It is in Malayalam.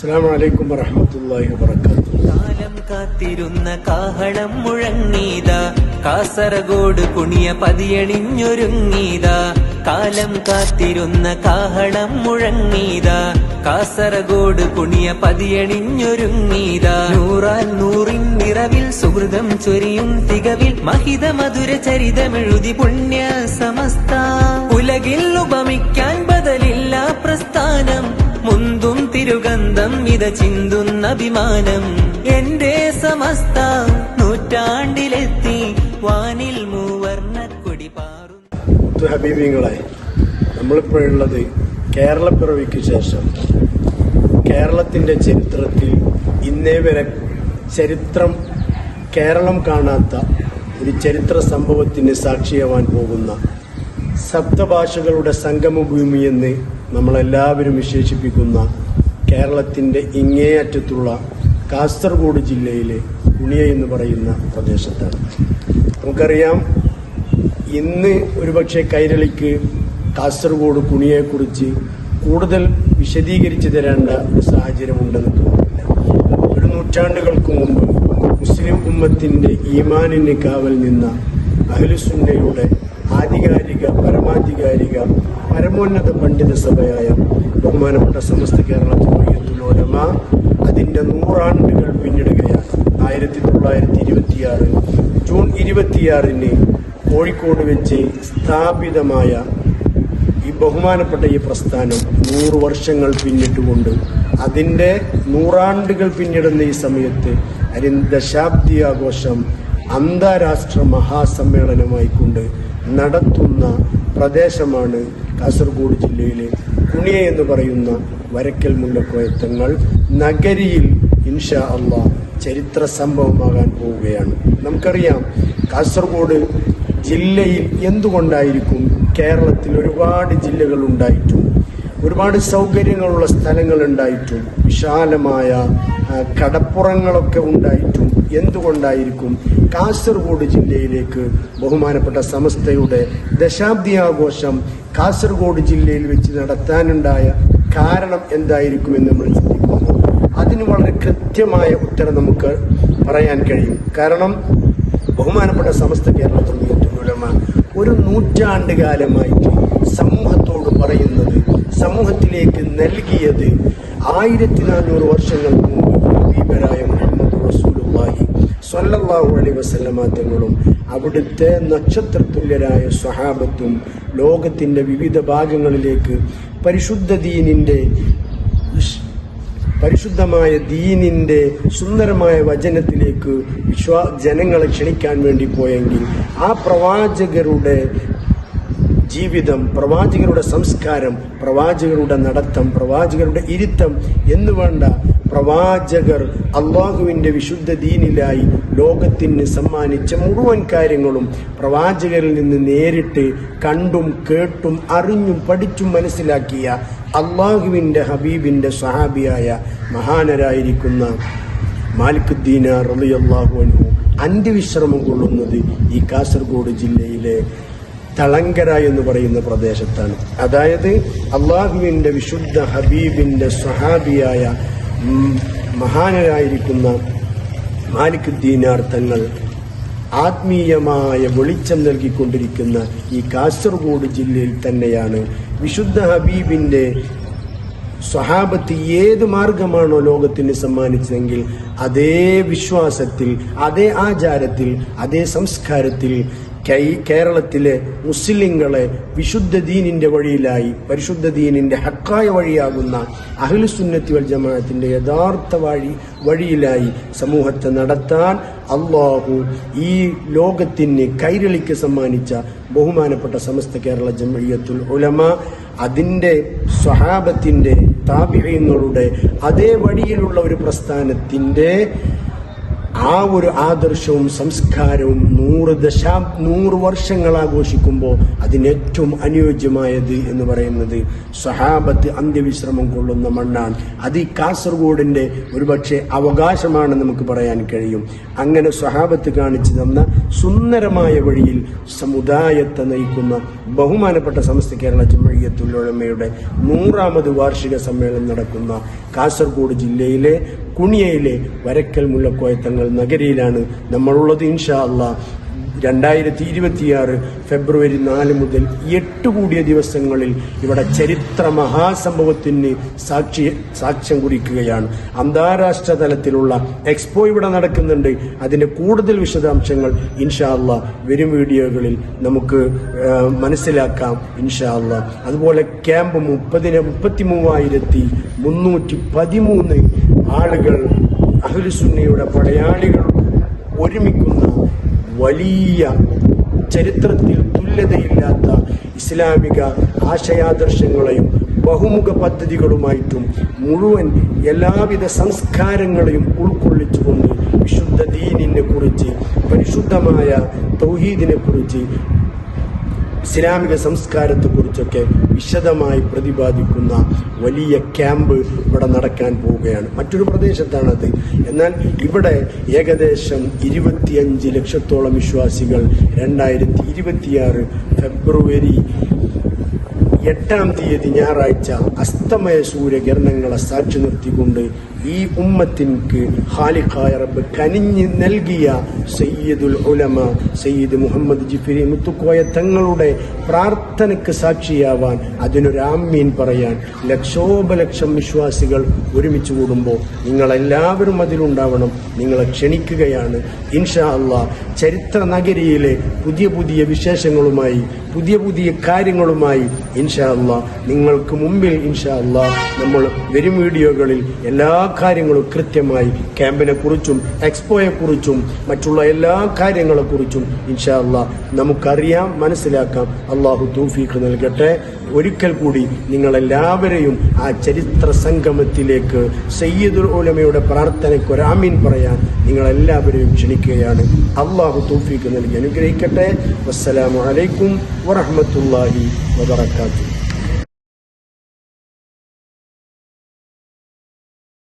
അസ്സലാമു അലൈക്കും വറഹ്മത്തുള്ളാഹി വബറകാതുഹു. കാലം കാത്തിരുന്ന കാഹളം മുഴങ്ങീതാ, കാസർഗോഡ് കുണിയ പതിയണിഞ്ഞൊരുങ്ങീതാ. കാലം കാത്തിരുന്ന കാഹളം മുഴങ്ങീതാ, കാസർഗോഡ് കുണിയ പതിയണിഞ്ഞൊരുങ്ങീതാ. നൂറാൽ നൂറിൻ നിറവിൽ സുഹൃതം ചൊരിയും തികവിൽ മഹിത മധുര ചരിതമെഴുതി പുണ്യ സമസ്ത. ഉലകിൽ ഉപമിക്കാൻ ബദലില്ല പ്രസ്ഥാനം, മുന്തും തിരുഗന്ധം ഇത ചിന്തുന്ന അഭിമാനം. എന്റെ സമസ്ത നൂറ്റാണ്ടിലെത്തി വാനിൽ മൂവർണ്ണക്കൊടി പാറുന്നു. ഹബീബിങ്ങളെ, നമ്മളിപ്പോഴുള്ളത് കേരളപ്പിറവിക്ക് ശേഷം കേരളത്തിന്റെ ചരിത്രത്തിൽ ഇന്നേ വരെ കേരളം കാണാത്ത ഒരു ചരിത്ര സംഭവത്തിന് സാക്ഷിയാവാൻ പോകുന്ന സപ്തഭാഷകളുടെ സംഗമഭൂമി എന്ന് നമ്മളെല്ലാവരും വിശേഷിപ്പിക്കുന്ന കേരളത്തിന്റെ ഇങ്ങേയറ്റത്തുള്ള കാസർഗോഡ് ജില്ലയിലെ കുണിയ എന്ന് പറയുന്ന പ്രദേശത്താണ്. നമുക്കറിയാം, ഇന്ന് ഒരുപക്ഷെ കൈരളിക്ക് കാസർഗോഡ് കുണിയെക്കുറിച്ച് കൂടുതൽ വിശദീകരിച്ചു തരേണ്ട ഒരു സാഹചര്യമുണ്ടെന്ന് തോന്നുന്നില്ല. ഒരു നൂറ്റാണ്ടുകൾക്ക് മുമ്പ് മുസ്ലിം ഉമ്മത്തിന്റെ ഈമാനിന് കാവൽ നിന്ന അഹ്ലുസുന്നയുടെ ആധികാരിക പരമാധികാരിക പരമോന്നത പണ്ഡിത സഭയായ ബഹുമാനപ്പെട്ട സമസ്ത കേരള ജംഇയ്യത്തുൽ ഉലമ അതിന്റെ 100 ആണ്ടുകൾ പിന്നിടുകയാണ്. 1926 ജൂൺ 26 കോഴിക്കോട് വെച്ച് സ്ഥാപിതമായ ഈ ബഹുമാനപ്പെട്ട ഈ പ്രസ്ഥാനം 100 വർഷങ്ങൾ പിന്നിട്ടുകൊണ്ട് അതിന്റെ 100 ആണ്ടുകൾ പിന്നിടുന്ന ഈ സമയത്ത് ദശാബ്ദി ആഘോഷം അന്താരാഷ്ട്ര മഹാസമ്മേളനമായിക്കൊണ്ട് നടത്തുന്ന പ്രദേശമാണ് കാസർഗോഡ് ജില്ലയിലെ കുണിയ എന്ന് പറയുന്ന വരക്കൽ മുല്ലക്കോയത്തങ്ങൾ നഗരിയിൽ ഇൻഷാ അല്ലാഹ് ചരിത്ര സംഭവമാകാൻ പോവുകയാണ്. നമുക്കറിയാം, കാസർഗോഡ് ജില്ലയിൽ എന്തുകൊണ്ടായിരിക്കും കേരളത്തിൽ ഒരുപാട് ജില്ലകൾ ഉണ്ടായിട്ടും ഒരുപാട് സൗകര്യങ്ങളുള്ള സ്ഥലങ്ങൾ ഉണ്ടായിട്ടും വിശാലമായ കടപ്പുറങ്ങളൊക്കെ ഉണ്ടായിട്ടും എന്തുകൊണ്ടായിരിക്കും കാസർഗോഡ് ജില്ലയിലേക്ക് ബഹുമാനപ്പെട്ട സമസ്തയുടെ ദശാബ്ദി ആഘോഷം കാസർഗോഡ് ജില്ലയിൽ വെച്ച് നടത്താനുണ്ടായ കാരണം എന്തായിരിക്കുമെന്ന് നമ്മൾ ചിന്തിക്കുന്നു. അതിന് വളരെ കൃത്യമായ ഉത്തരം നമുക്ക് പറയാൻ കഴിയും. കാരണം ബഹുമാനപ്പെട്ട സമസ്ത കേരള ജംഇയ്യത്തുൽ ഉലമ ഒരു നൂറ്റാണ്ടുകാലമായിട്ട് സമൂഹത്തോട് പറയുന്നത്, സമൂഹത്തിലേക്ക് നൽകിയത് 1400 വർഷങ്ങൾക്ക് മുമ്പ് ഹബീബരായ മുഹമ്മദ് റസൂലുള്ളാഹി സ്വല്ലല്ലാഹു അലൈഹി വസല്ലമ തങ്ങളും അവിടുത്തെ നക്ഷത്രതുല്യരായ സ്വഹാബത്തും ലോകത്തിന്റെ വിവിധ ഭാഗങ്ങളിലേക്ക് പരിശുദ്ധമായ ദീനിന്റെ സുന്ദരമായ വചനത്തിലേക്ക് ജനങ്ങളെ ക്ഷണിക്കാൻ വേണ്ടി പോയെങ്കിൽ ആ പ്രവാചകരുടെ ജീവിതം, പ്രവാചകരുടെ സംസ്കാരം, പ്രവാചകരുടെ നടത്തം, പ്രവാചകരുടെ ഇരുത്തം എന്ന് വേണ്ട പ്രവാചകർ അള്ളാഹുവിന്റെ വിശുദ്ധ ദീനിലായി ലോകത്തിന് സമ്മാനിച്ച മുഴുവൻ കാര്യങ്ങളും പ്രവാചകരിൽ നിന്ന് നേരിട്ട് കണ്ടും കേട്ടും അറിഞ്ഞും പഠിച്ചും മനസ്സിലാക്കിയ അള്ളാഹുവിന്റെ ഹബീബിന്റെ സ്വഹാബിയായ മഹാനരായിരിക്കുന്ന മാലിക് ദീനാർ റളിയല്ലാഹു അൻഹു അന്ത്യവിശ്രമം കൊള്ളുന്നത് ഈ കാസർഗോഡ് ജില്ലയിലെ തളങ്കര എന്ന് പറയുന്ന പ്രദേശത്താണ്. അതായത് അള്ളാഹുവിന്റെ വിശുദ്ധ ഹബീബിന്റെ സ്വഹാബിയായ മഹാനരായിരിക്കുന്ന മാലിക് ദീനാർ തങ്ങൾ ആത്മീയമായ വെളിച്ചം നൽകിക്കൊണ്ടിരിക്കുന്ന ഈ കാസർഗോഡ് ജില്ലയിൽ തന്നെയാണ് വിശുദ്ധ ഹബീബിന്റെ സ്വഹാബത്ത് ഏത് മാർഗമാണോ ലോകത്തിന് സമ്മാനിച്ചതെങ്കിൽ അതേ വിശ്വാസത്തിൽ, അതേ ആചാരത്തിൽ, അതേ സംസ്കാരത്തിൽ കേരളത്തിലെ മുസ്ലിങ്ങളെ വിശുദ്ധ ദീനിന്റെ വഴിയിലായി, പരിശുദ്ധ ദീനിന്റെ ഹക്കായ വഴിയാകുന്ന അഹ്ലുസുന്നത്തി വൽ ജമാഅത്തിന്റെ യഥാർത്ഥ വഴിയിലായി സമൂഹത്തെ നടത്താൻ അല്ലാഹു ഈ ലോകത്തിന് കൈരളിക്ക് സമ്മാനിച്ച ബഹുമാനപ്പെട്ട സമസ്ത കേരള ജംഇയ്യത്തുൽ ഉലമ അതിന്റെ സ്വഹാബത്തിന്റെ താബിഈങ്ങളുടെ അതേ വഴിയിലുള്ള ഒരു പ്രസ്ഥാനത്തിന്റെ ആ ഒരു ആദർശവും സംസ്കാരവും 100 വർഷങ്ങൾ ആഘോഷിക്കുമ്പോൾ അതിനേറ്റവും അനുയോജ്യമായത് എന്ന് പറയുന്നത് സ്വഹാബത്ത് അന്ത്യവിശ്രമം കൊള്ളുന്ന മണ്ണാണ്. അത് ഈ കാസർഗോഡിന്റെ ഒരുപക്ഷെ അവകാശമാണ് നമുക്ക് പറയാൻ കഴിയും. അങ്ങനെ സ്വഹാബത്ത് കാണിച്ചു തന്ന സുന്ദരമായ വഴിയിൽ സമുദായത്തെ നയിക്കുന്ന ബഹുമാനപ്പെട്ട സമസ്ത കേരള ജംഇയ്യത്തുൽ ഉലമയുടെ 100ാമത് വാർഷിക സമ്മേളനം നടക്കുന്ന കാസർഗോഡ് ജില്ലയിലെ കുണിയയിലെ വരക്കൽ മുല്ലക്കോയ തങ്ങൾ നഗരിയിലാണ് നമ്മളുള്ളത്. ഇൻഷാ അല്ലാഹ് 2026 ഫെബ്രുവരി 4 മുതൽ 8 കൂടിയ ദിവസങ്ങളിൽ ഇവിടെ ചരിത്ര മഹാസംഭവത്തിന് സാക്ഷ്യം കുറിക്കുകയാണ്. അന്താരാഷ്ട്ര തലത്തിലുള്ള എക്സ്പോ ഇവിടെ നടക്കുന്നുണ്ട്. അതിന്റെ കൂടുതൽ വിശദാംശങ്ങൾ ഇൻഷാ അല്ലാഹ് വരും വീഡിയോകളിൽ നമുക്ക് മനസ്സിലാക്കാം ഇൻഷാ അല്ലാഹ്. അതുപോലെ ക്യാമ്പ് 33,313 ആളുകൾ അഹ്ലുസുന്നയുടെ പടയാളികൾ ഒരുമിക്കുന്ന വലിയ ചരിത്രത്തിൽ തുല്യതയില്ലാത്ത ഇസ്ലാമിക ആശയാദർശങ്ങളെയും ബഹുമുഖ പദ്ധതികളുമായിട്ടും മുഴുവൻ എല്ലാവിധ സംസ്കാരങ്ങളെയും ഉൾക്കൊള്ളിച്ചുകൊണ്ട് വിശുദ്ധ ദീനിനെ കുറിച്ച്, പരിശുദ്ധമായ തൗഹീദിനെ കുറിച്ച്, ഇസ്ലാമിക സംസ്കാരത്തെക്കുറിച്ചൊക്കെ വിശദമായി പ്രതിപാദിക്കുന്ന വലിയ ക്യാമ്പ് ഇവിടെ നടക്കാൻ പോവുകയാണ്. മറ്റൊരു പ്രദേശത്താണത്. എന്നാൽ ഇവിടെ ഏകദേശം 25 ലക്ഷത്തോളം വിശ്വാസികൾ 2026 ഫെബ്രുവരി 8-ാം തീയതി ഞായറാഴ്ച അസ്തമയ സൂര്യകിരണങ്ങളെ സാക്ഷി നിർത്തിക്കൊണ്ട് ഈ ഉമ്മത്തിൻക്ക് ഖാലിഖായ റബ്ബ് കനിഞ്ഞ് നൽകിയ സയ്യിദുൽ ഉലമ സയ്യിദ് മുഹമ്മദ് ജിഫ്രി മുത്തുക്കോയ തങ്ങളുടെ പ്രാർത്ഥനയ്ക്ക് സാക്ഷിയാവാൻ, അതിനൊരു ആമീൻ പറയാൻ ലക്ഷോപലക്ഷം വിശ്വാസികൾ ഒരുമിച്ച് കൂടുമ്പോൾ നിങ്ങളെല്ലാവരും അതിലുണ്ടാവണം. നിങ്ങളെ ക്ഷണിക്കുകയാണ്. ഇൻഷാ അല്ലാഹ് ചരിത്ര നഗരിയിലെ പുതിയ പുതിയ വിശേഷങ്ങളുമായി, പുതിയ പുതിയ കാര്യങ്ങളുമായി ഇൻഷാ അല്ലാഹ് നിങ്ങൾക്ക് മുമ്പിൽ ഇൻഷാ അല്ലാഹ് നമ്മൾ വരും വീഡിയോകളിൽ എല്ലാ കാര്യങ്ങളും കൃത്യമായി ക്യാമ്പിനെ കുറിച്ചും എക്സ്പോയെ കുറിച്ചും മറ്റുള്ള എല്ലാ കാര്യങ്ങളെ കുറിച്ചും ഇൻഷാ അല്ലാഹ് നമുക്കറിയാം, മനസ്സിലാക്കാം. അള്ളാഹു തൗഫീഖ് നൽകട്ടെ. ഒരിക്കൽ കൂടി നിങ്ങളെല്ലാവരെയും ആ ചരിത്ര സംഗമത്തിലേക്ക് സയ്യിദുൽ ഉലമയുടെ പ്രാർത്ഥനയ്ക്ക് ഒരു ആമീൻ പറയാൻ നിങ്ങളെല്ലാവരെയും ക്ഷണിക്കുകയാണ്. അള്ളാഹു തൗഫീഖ് നൽകി അനുഗ്രഹിക്കട്ടെ. വസ്സലാമു അലൈക്കും വറഹ്മത്തുള്ളാഹി വബറകാതുഹു.